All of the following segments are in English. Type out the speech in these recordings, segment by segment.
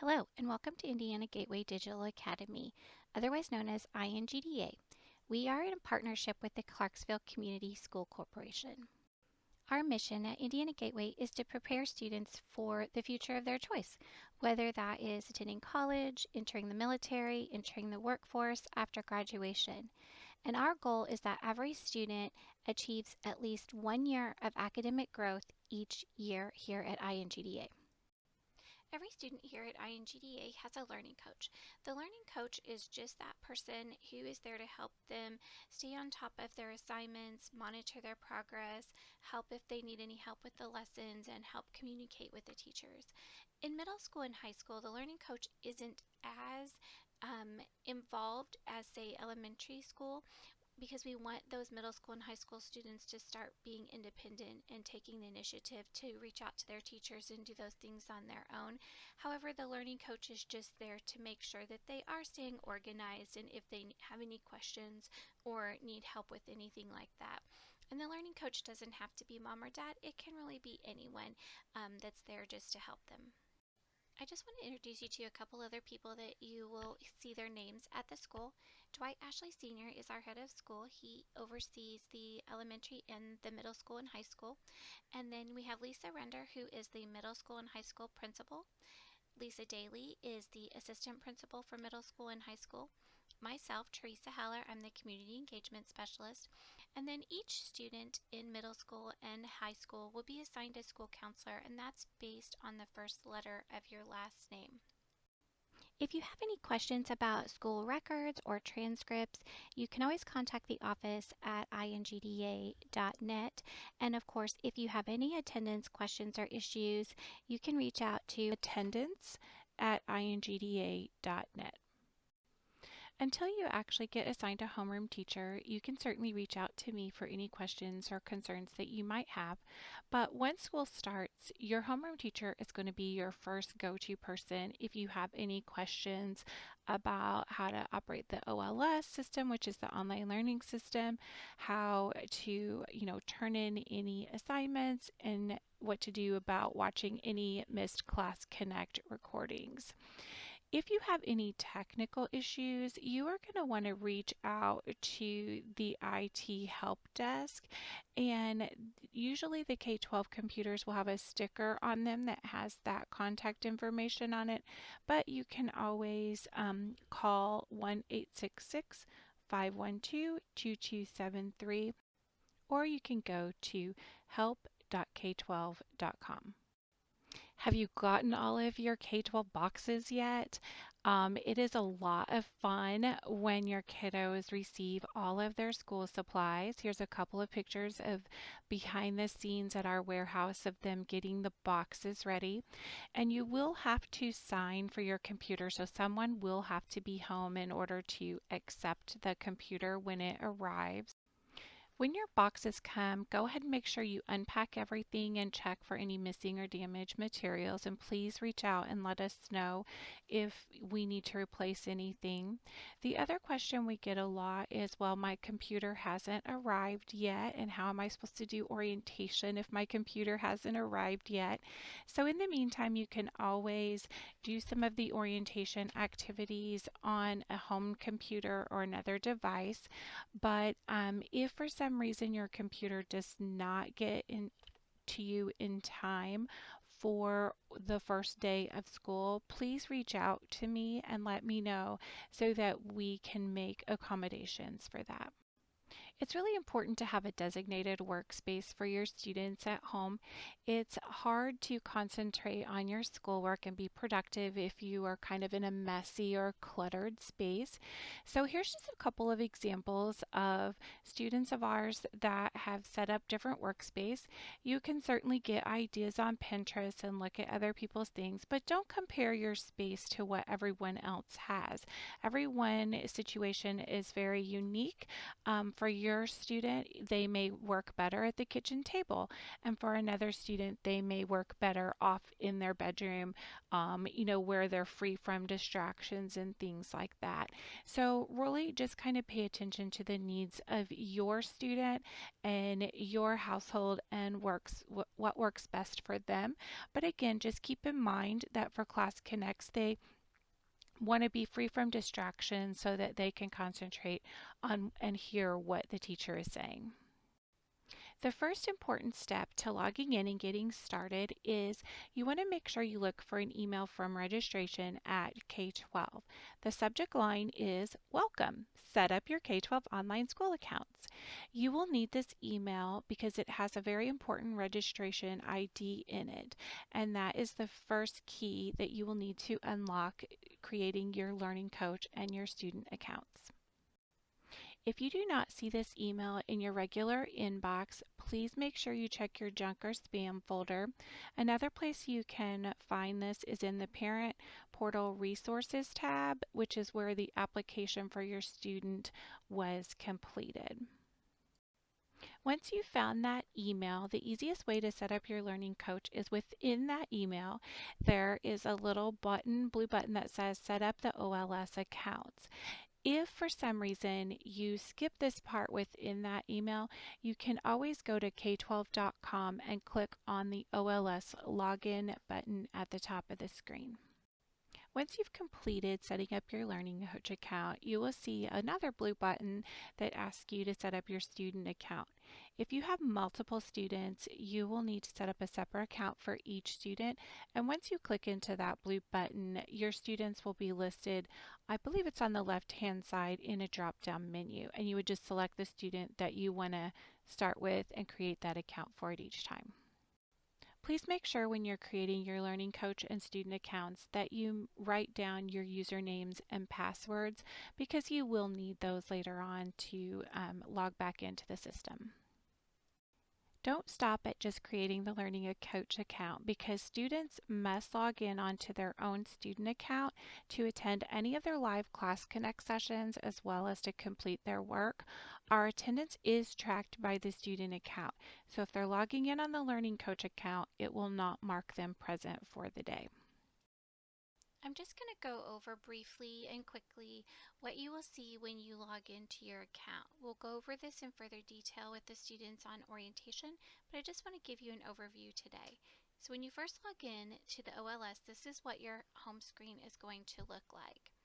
Hello, and welcome to Indiana Gateway Digital Academy, otherwise known as INGDA. We are in partnership with the Clarksville Community School Corporation. Our mission at Indiana Gateway is to prepare students for the future of their choice, whether that is attending college, entering the military, entering the workforce after graduation. And our goal is that every student achieves at least 1 year of academic growth each year here at INGDA. Every student here at INGDA has a learning coach. The learning coach is just that person who is there to help them stay on top of their assignments, monitor their progress, help if they need any help with the lessons, and help communicate with the teachers. In middle school and high school, the learning coach isn't as involved as, say, elementary school, because we want those middle school and high school students to start being independent and taking the initiative to reach out to their teachers and do those things on their own. However, the learning coach is just there to make sure that they are staying organized and if they have any questions or need help with anything like that. And the learning coach doesn't have to be mom or dad, it can really be anyone that's there just to help them. I just want to introduce you to a couple other people that you will see their names at the school. Dwight Ashley Sr. is our head of school. He oversees the elementary and the middle school and high school. And then we have Lisa Render, who is the middle school and high school principal. Lisa Daly is the assistant principal for middle school and high school. Myself, Teresa Heller, I'm the community engagement specialist. And then each student in middle school and high school will be assigned a school counselor, and that's based on the first letter of your last name. If you have any questions about school records or transcripts, you can always contact the office at ingda.net. And of course, if you have any attendance questions or issues, you can reach out to attendance@ingda.net. Until you actually get assigned a homeroom teacher, you can certainly reach out to me for any questions or concerns that you might have. But once school starts, your homeroom teacher is going to be your first go-to person if you have any questions about how to operate the OLS system, which is the online learning system, how to, turn in any assignments, and what to do about watching any missed Class Connect recordings. If you have any technical issues, you are going to want to reach out to the IT help desk, and usually the K12 computers will have a sticker on them that has that contact information on it, but you can always call 1-866-512-2273, or you can go to help.k12.com. Have you gotten all of your K-12 boxes yet? It is a lot of fun when your kiddos receive all of their school supplies. Here's a couple of pictures of behind the scenes at our warehouse of them getting the boxes ready. And you will have to sign for your computer, so someone will have to be home in order to accept the computer when it arrives. When your boxes come, go ahead and make sure you unpack everything and check for any missing or damaged materials, and please reach out and let us know if we need to replace anything. The other question we get a lot is, well, my computer hasn't arrived yet, and how am I supposed to do orientation if my computer hasn't arrived yet? So in the meantime, you can always do some of the orientation activities on a home computer or another device. But if for some reason your computer does not get to you in time for the first day of school, please reach out to me and let me know so that we can make accommodations for that. It's really important to have a designated workspace for your students at home. It's hard to concentrate on your schoolwork and be productive if you are kind of in a messy or cluttered space. So here's just a couple of examples of students of ours that have set up different workspace. You can certainly get ideas on Pinterest and look at other people's things, but don't compare your space to what everyone else has. Everyone's situation is very unique. For your your student, they may work better at the kitchen table, and for another student, they may work better off in their bedroom, where they're free from distractions and things like that. So, really just kind of pay attention to the needs of your student and your household and what works best for them. But again, just keep in mind that for Class Connects, they want to be free from distractions so that they can concentrate on and hear what the teacher is saying. The first important step to logging in and getting started is you want to make sure you look for an email from registration at K12. The subject line is Welcome. Set up your K12 online school accounts. You will need this email because it has a very important registration ID in it, and that is the first key that you will need to unlock creating your learning coach and your student accounts. If you do not see this email in your regular inbox, please make sure you check your junk or spam folder. Another place you can find this is in the Parent Portal Resources tab, which is where the application for your student was completed. Once you've found that email, the easiest way to set up your learning coach is within that email, there is a little button, blue button that says Set up the OLS accounts. If for some reason you skip this part within that email, you can always go to k12.com and click on the OLS login button at the top of the screen. Once you've completed setting up your learning coach account, you will see another blue button that asks you to set up your student account. If you have multiple students, you will need to set up a separate account for each student. And once you click into that blue button, your students will be listed, I believe it's on the left-hand side in a drop-down menu. And you would just select the student that you want to start with and create that account for it each time. Please make sure when you're creating your learning coach and student accounts that you write down your usernames and passwords because you will need those later on to log back into the system. Don't stop at just creating the Learning Coach account because students must log in onto their own student account to attend any of their live Class Connect sessions as well as to complete their work. Our attendance is tracked by the student account, so if they're logging in on the Learning Coach account, it will not mark them present for the day. I'm just going to go over briefly and quickly what you will see when you log into your account. We'll go over this in further detail with the students on orientation, but I just want to give you an overview today. So when you first log in to the OLS, this is what your home screen is going to look like.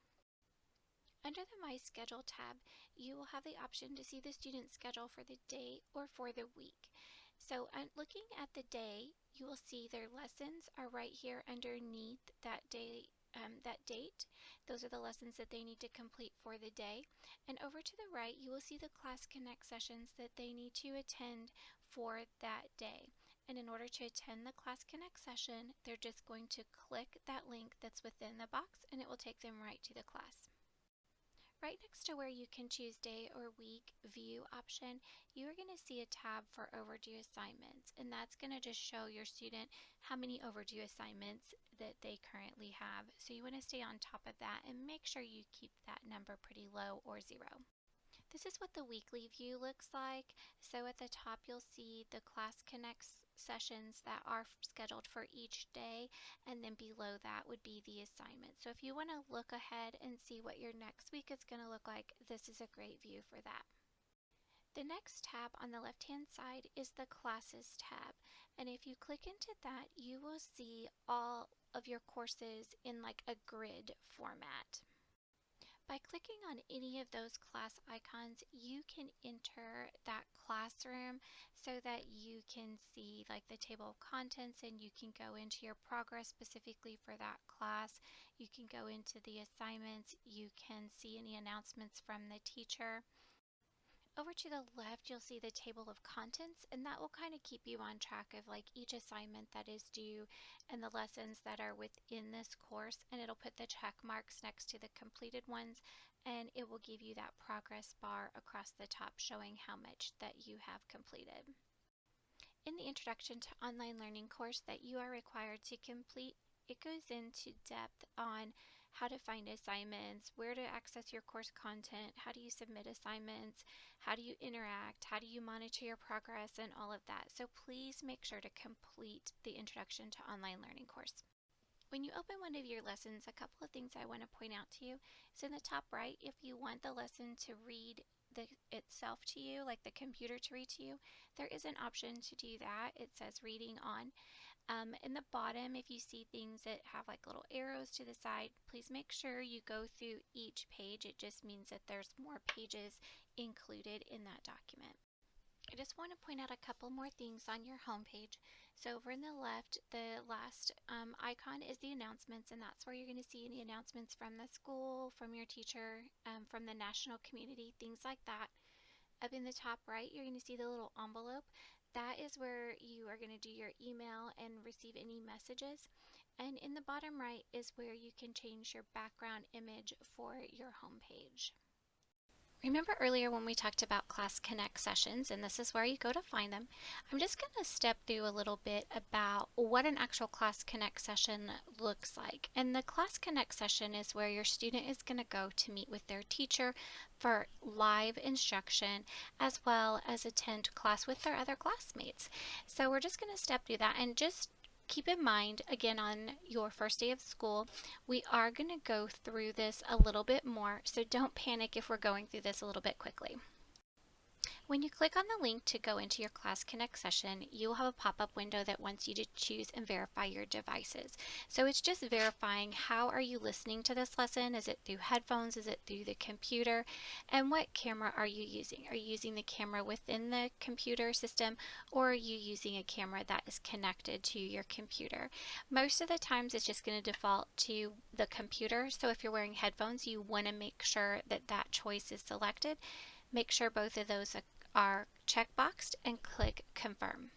Under the My Schedule tab, you will have the option to see the student schedule for the day or for the week. So looking at the day, you will see their lessons are right here underneath that day. That date. Those are the lessons that they need to complete for the day. And over to the right, you will see the Class Connect sessions that they need to attend for that day. And in order to attend the Class Connect session, they're just going to click that link that's within the box and it will take them right to the class. Right next to where you can choose day or week view option, you are going to see a tab for overdue assignments, and that's going to just show your student how many overdue assignments that they currently have. So you want to stay on top of that and make sure you keep that number pretty low or zero. This is what the weekly view looks like. So at the top you'll see the Class Connect sessions that are scheduled for each day, and then below that would be the assignment. So if you want to look ahead and see what your next week is going to look like, this is a great view for that. The next tab on the left hand side is the Classes tab, and if you click into that you will see all of your courses in like a grid format. By clicking on any of those class icons, you can enter that classroom so that you can see like the table of contents, and you can go into your progress specifically for that class. You can go into the assignments, you can see any announcements from the teacher. Over to the left, you'll see the table of contents, and that will kind of keep you on track of like each assignment that is due and the lessons that are within this course, and it'll put the check marks next to the completed ones, and it will give you that progress bar across the top showing how much that you have completed. In the Introduction to Online Learning course that you are required to complete, it goes into depth on how to find assignments, where to access your course content, how do you submit assignments, how do you interact, how do you monitor your progress, and all of that. So please make sure to complete the Introduction to Online Learning course. When you open one of your lessons, a couple of things I want to point out to you is in the top right, if you want the lesson to read itself to you, like the computer to read to you, there is an option to do that. It says reading on. In the bottom, if you see things that have like little arrows to the side, please make sure you go through each page. It just means that there's more pages included in that document. I just want to point out a couple more things on your home page. So over in the left, the last icon is the announcements, and that's where you're going to see any announcements from the school, from your teacher, from the national community, things like that. Up in the top right, you're going to see the little envelope. That is where you are going to do your email and receive any messages. And in the bottom right is where you can change your background image for your home page. Remember earlier when we talked about Class Connect sessions, and this is where you go to find them. I'm just going to step through a little bit about what an actual Class Connect session looks like. And the Class Connect session is where your student is going to go to meet with their teacher for live instruction, as well as attend class with their other classmates. So we're just going to step through that, and just keep in mind, again, on your first day of school, we are going to go through this a little bit more, so don't panic if we're going through this a little bit quickly. When you click on the link to go into your Class Connect session, you will have a pop-up window that wants you to choose and verify your devices. So it's just verifying how are you listening to this lesson. Is it through headphones? Is it through the computer? And what camera are you using? Are you using the camera within the computer system, or are you using a camera that is connected to your computer? Most of the times it's just going to default to the computer. So if you're wearing headphones, you want to make sure that that choice is selected. Make sure both of those are checkboxed and click confirm.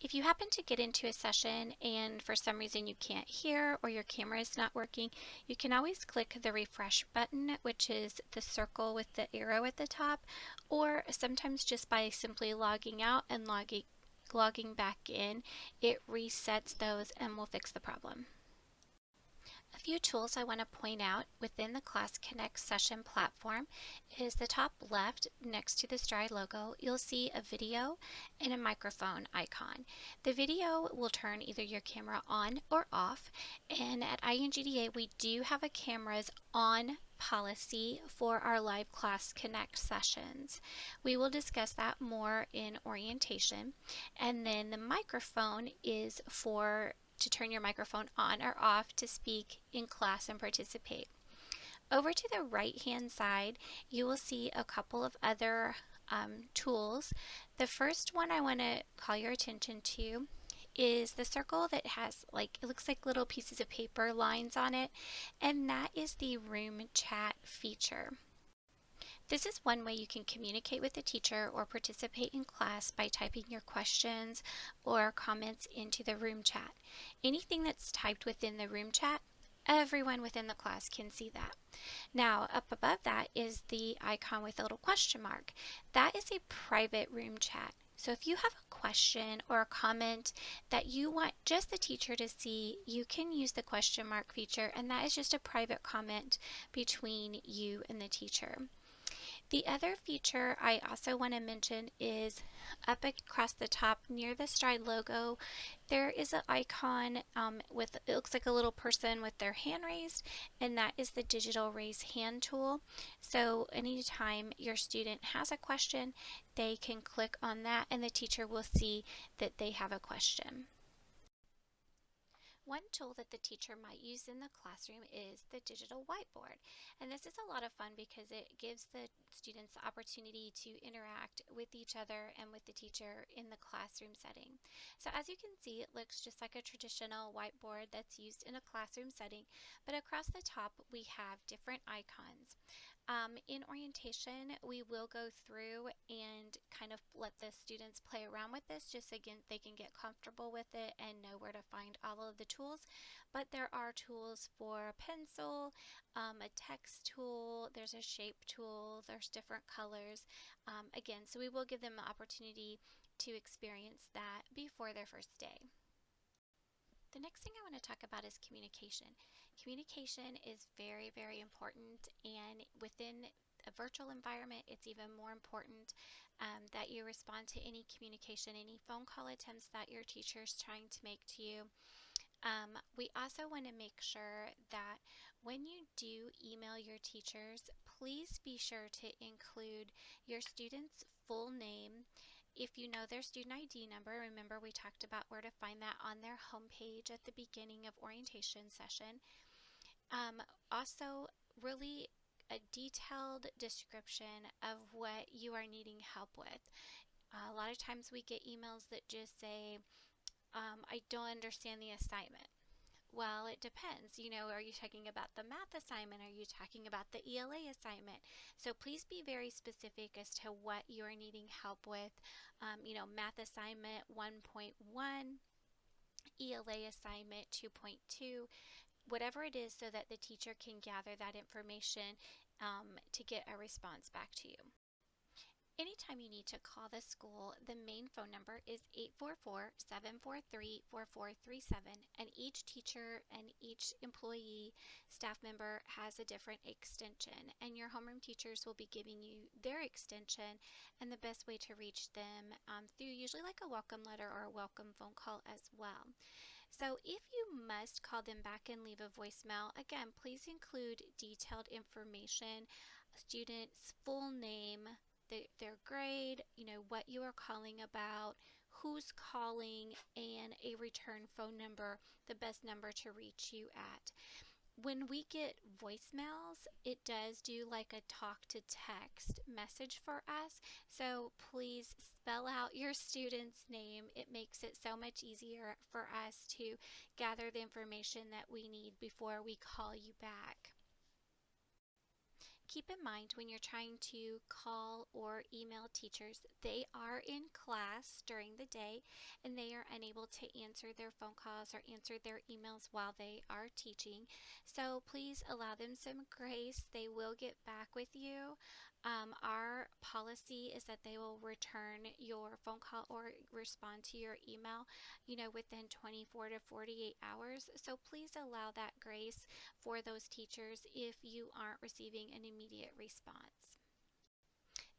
If you happen to get into a session and for some reason you can't hear or your camera is not working, you can always click the refresh button, which is the circle with the arrow at the top, or sometimes just by simply logging out and logging back in, it resets those and will fix the problem. A few tools I want to point out within the Class Connect session platform is the top left next to the Stride logo, you'll see a video and a microphone icon. The video will turn either your camera on or off, and at INGDA we do have a cameras on policy for our live Class Connect sessions. We will discuss that more in orientation, and then the microphone is to turn your microphone on or off to speak in class and participate. Over to the right hand side, you will see a couple of other tools. The first one I want to call your attention to is the circle that has it looks like little pieces of paper lines on it, and that is the room chat feature. This is one way you can communicate with the teacher or participate in class by typing your questions or comments into the room chat. Anything that's typed within the room chat, everyone within the class can see that. Now, up above that is the icon with a little question mark. That is a private room chat. So if you have a question or a comment that you want just the teacher to see, you can use the question mark feature, and that is just a private comment between you and the teacher. The other feature I also want to mention is up across the top near the Stride logo, there is an icon with, it looks like a little person with their hand raised, and that is the digital raise hand tool. So anytime your student has a question, they can click on that and the teacher will see that they have a question. One tool that the teacher might use in the classroom is the digital whiteboard. And this is a lot of fun because it gives the students the opportunity to interact with each other and with the teacher in the classroom setting. So as you can see, it looks just like a traditional whiteboard that's used in a classroom setting, but across the top we have different icons. In orientation, we will go through and kind of let the students play around with this, just again they can get comfortable with it and know where to find all of the tools. But there are tools for a pencil, a text tool, there's a shape tool, there's different colors. Again, so we will give them the opportunity to experience that before their first day. The next thing I want to talk about is communication. Communication is very, very important, and within a virtual environment, it's even more important that you respond to any communication, any phone call attempts that your teacher is trying to make to you. We also want to make sure that when you do email your teachers, please be sure to include your student's full name. If you know their student ID number, remember we talked about where to find that on their homepage at the beginning of orientation session. Also, really a detailed description of what you are needing help with. A lot of times we get emails that just say, I don't understand the assignment. Well, it depends. Are you talking about the math assignment? Are you talking about the ELA assignment? So please be very specific as to what you are needing help with. Math assignment 1.1, ELA assignment 2.2, whatever it is, so that the teacher can gather that information to get a response back to you. Anytime you need to call the school, the main phone number is 844-743-4437, and each teacher and each employee, staff member has a different extension, and your homeroom teachers will be giving you their extension and the best way to reach them through usually like a welcome letter or a welcome phone call as well. So if you must call them back and leave a voicemail, again, please include detailed information, student's full name, their grade, what you are calling about, who's calling, and a return phone number, the best number to reach you at. When we get voicemails, it does do like a talk to text message for us. So please spell out your student's name. It makes it so much easier for us to gather the information that we need before we call you back. Keep in mind when you're trying to call or email teachers, they are in class during the day and they are unable to answer their phone calls or answer their emails while they are teaching. So please allow them some grace. They will get back with you. Our policy is that they will return your phone call or respond to your email, within 24 to 48 hours. So please allow that grace for those teachers if you aren't receiving an immediate response.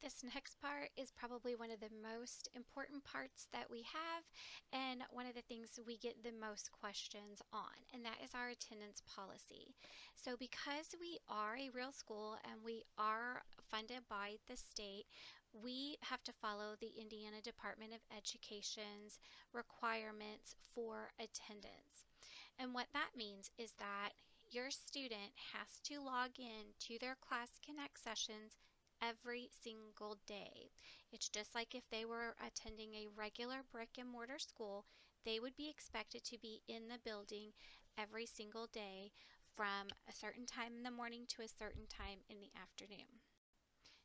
This next part is probably one of the most important parts that we have, and one of the things we get the most questions on, and that is our attendance policy. So because we are a real school and we are funded by the state, we have to follow the Indiana Department of Education's requirements for attendance. And what that means is that your student has to log in to their Class Connect sessions every single day. It's just like if they were attending a regular brick and mortar school, they would be expected to be in the building every single day from a certain time in the morning to a certain time in the afternoon.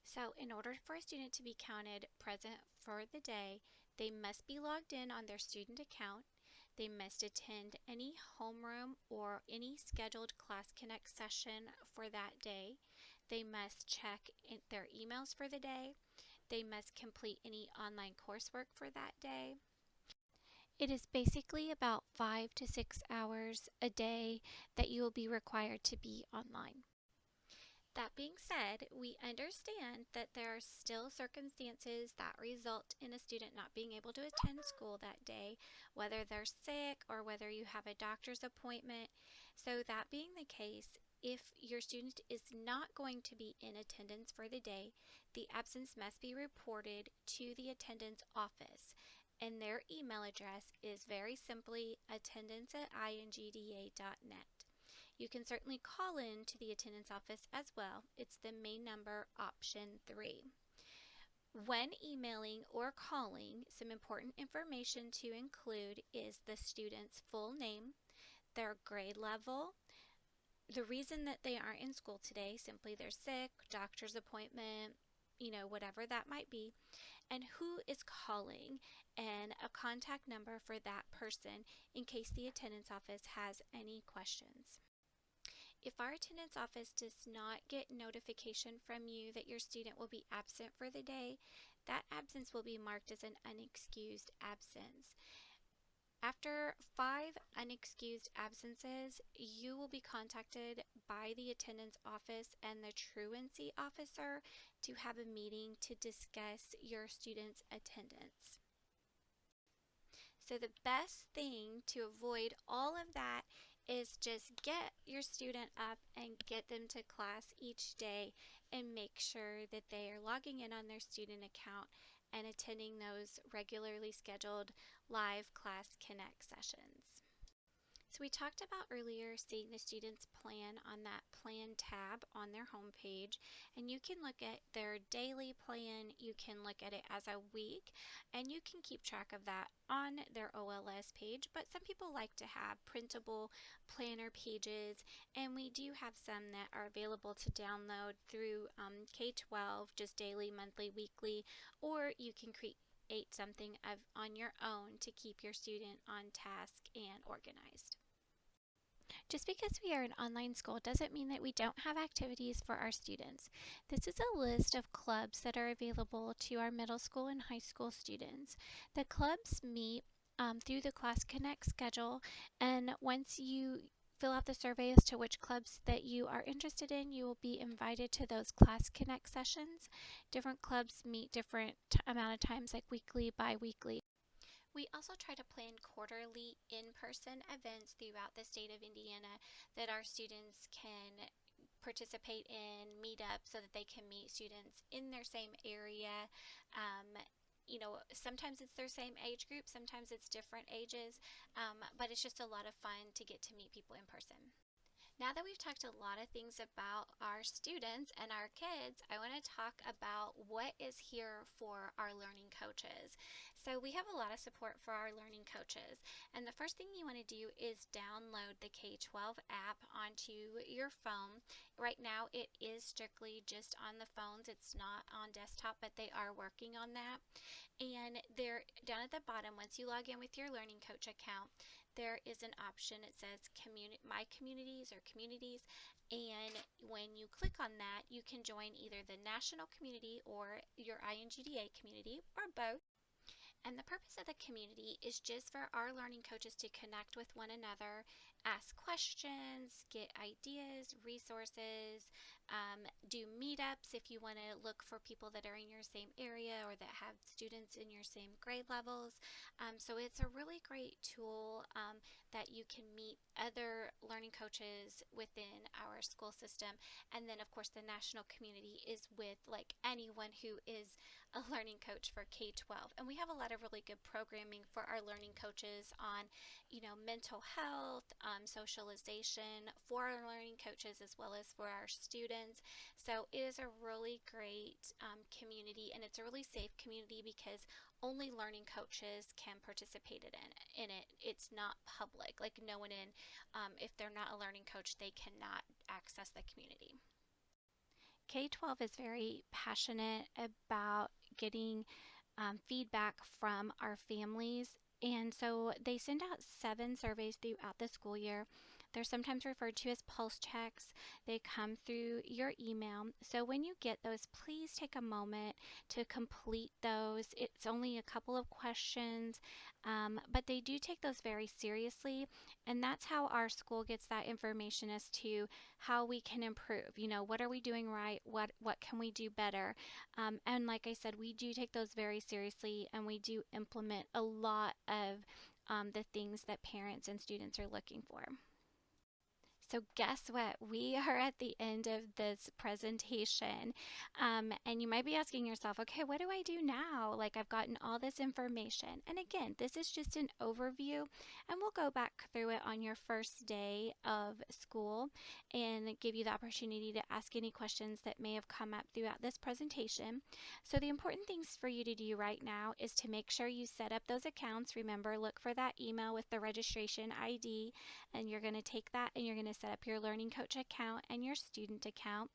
So in order for a student to be counted present for the day, they must be logged in on their student account. They must attend any homeroom or any scheduled Class Connect session for that day. They must check their emails for the day. They must complete any online coursework for that day. It is basically about 5 to 6 hours a day that you will be required to be online. That being said, we understand that there are still circumstances that result in a student not being able to attend school that day, whether they're sick or whether you have a doctor's appointment. So that being the case, if your student is not going to be in attendance for the day, the absence must be reported to the attendance office. And their email address is very simply attendance@ingda.net. You can certainly call in to the attendance office as well. It's the main number, option 3. When emailing or calling, some important information to include is the student's full name, their grade level, the reason that they aren't in school today, simply they're sick, doctor's appointment, whatever that might be, and who is calling, and a contact number for that person in case the attendance office has any questions. If our attendance office does not get notification from you that your student will be absent for the day, that absence will be marked as an unexcused absence. After 5 unexcused absences, you will be contacted by the attendance office and the truancy officer to have a meeting to discuss your student's attendance. So, the best thing to avoid all of that is just get your student up and get them to class each day and make sure that they are logging in on their student account and attending those regularly scheduled live class connect sessions. So we talked about earlier seeing the students' plan on that plan tab on their homepage, and you can look at their daily plan, you can look at it as a week, and you can keep track of that on their OLS page. But some people like to have printable planner pages, and we do have some that are available to download through K12, just daily, monthly, weekly, or you can create something on your own to keep your student on task and organized. Just because we are an online school doesn't mean that we don't have activities for our students. This is a list of clubs that are available to our middle school and high school students. The clubs meet through the Class Connect schedule, and once you fill out the survey as to which clubs that you are interested in, you will be invited to those Class Connect sessions. Different clubs meet different amount of times, like weekly, bi-weekly. We also try to plan quarterly in-person events throughout the state of Indiana that our students can participate in, meet up so that they can meet students in their same area. Um, sometimes it's their same age group, sometimes it's different ages, but it's just a lot of fun to get to meet people in person. Now that we've talked a lot of things about our students and our kids, I want to talk about what is here for our learning coaches. So we have a lot of support for our learning coaches. And the first thing you want to do is download the K12 app onto your phone. Right now it is strictly just on the phones. It's not on desktop, but they are working on that. And there, down at the bottom, once you log in with your learning coach account, there is an option. It says My Communities or Communities, and when you click on that, you can join either the national community or your INGDA community, or both. And the purpose of the community is just for our learning coaches to connect with one another, ask questions, get ideas, resources, do meetups if you want to look for people that are in your same area or that have students in your same grade levels. So it's a really great tool that you can meet other learning coaches within our school system. And then, of course, the national community is with like anyone who is a learning coach for K12. And we have a lot of really good programming for our learning coaches on, mental health, socialization for our learning coaches as well as for our students. So it is a really great community, and it's a really safe community because only learning coaches can participate in it. It's not public. Like no one if they're not a learning coach, they cannot access the community. K12 is very passionate about getting feedback from our families. And so they send out 7 surveys throughout the school year. They're sometimes referred to as pulse checks. They come through your email. So when you get those, please take a moment to complete those. It's only a couple of questions, but they do take those very seriously. And that's how our school gets that information as to how we can improve. What are we doing right? What can we do better? And like I said, we do take those very seriously, and we do implement a lot of the things that parents and students are looking for. So guess what? We are at the end of this presentation. And you might be asking yourself, okay, what do I do now? Like I've gotten all this information. And again, this is just an overview, and we'll go back through it on your first day of school and give you the opportunity to ask any questions that may have come up throughout this presentation. So the important things for you to do right now is to make sure you set up those accounts. Remember, look for that email with the registration ID, and you're going to take that and you're going to set up your learning coach account and your student account.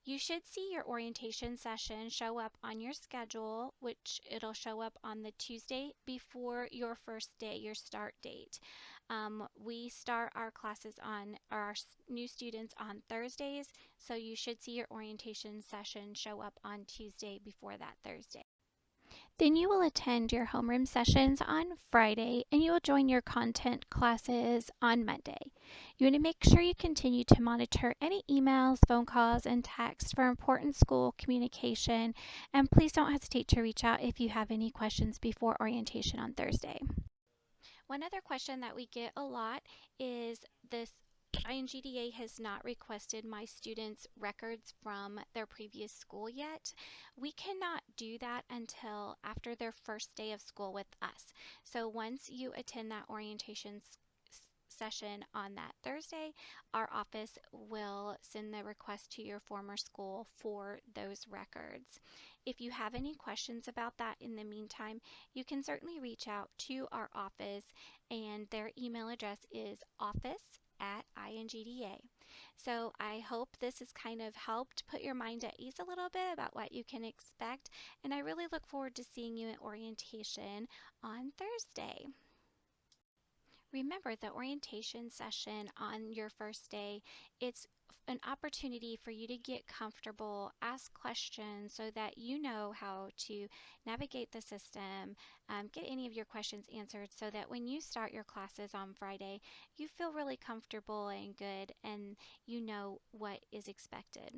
You should see your orientation session show up on your schedule, which it'll show up on the Tuesday before your first day, your start date. We start our classes on our new students on Thursdays, so you should see your orientation session show up on Tuesday before that Thursday. Then you will attend your homeroom sessions on Friday and you will join your content classes on Monday. You want to make sure you continue to monitor any emails, phone calls, and texts for important school communication. And please don't hesitate to reach out if you have any questions before orientation on Thursday. One other question that we get a lot is this: INGDA has not requested my students' records from their previous school yet. We cannot do that until after their first day of school with us. So once you attend that orientation session on that Thursday, our office will send the request to your former school for those records. If you have any questions about that in the meantime, you can certainly reach out to our office, and their email address is office@INGDA. So I hope this has kind of helped put your mind at ease a little bit about what you can expect, and I really look forward to seeing you at orientation on Thursday. Remember the orientation session on your first day, it's an opportunity for you to get comfortable, ask questions so that you know how to navigate the system, get any of your questions answered so that when you start your classes on Friday, you feel really comfortable and good and you know what is expected.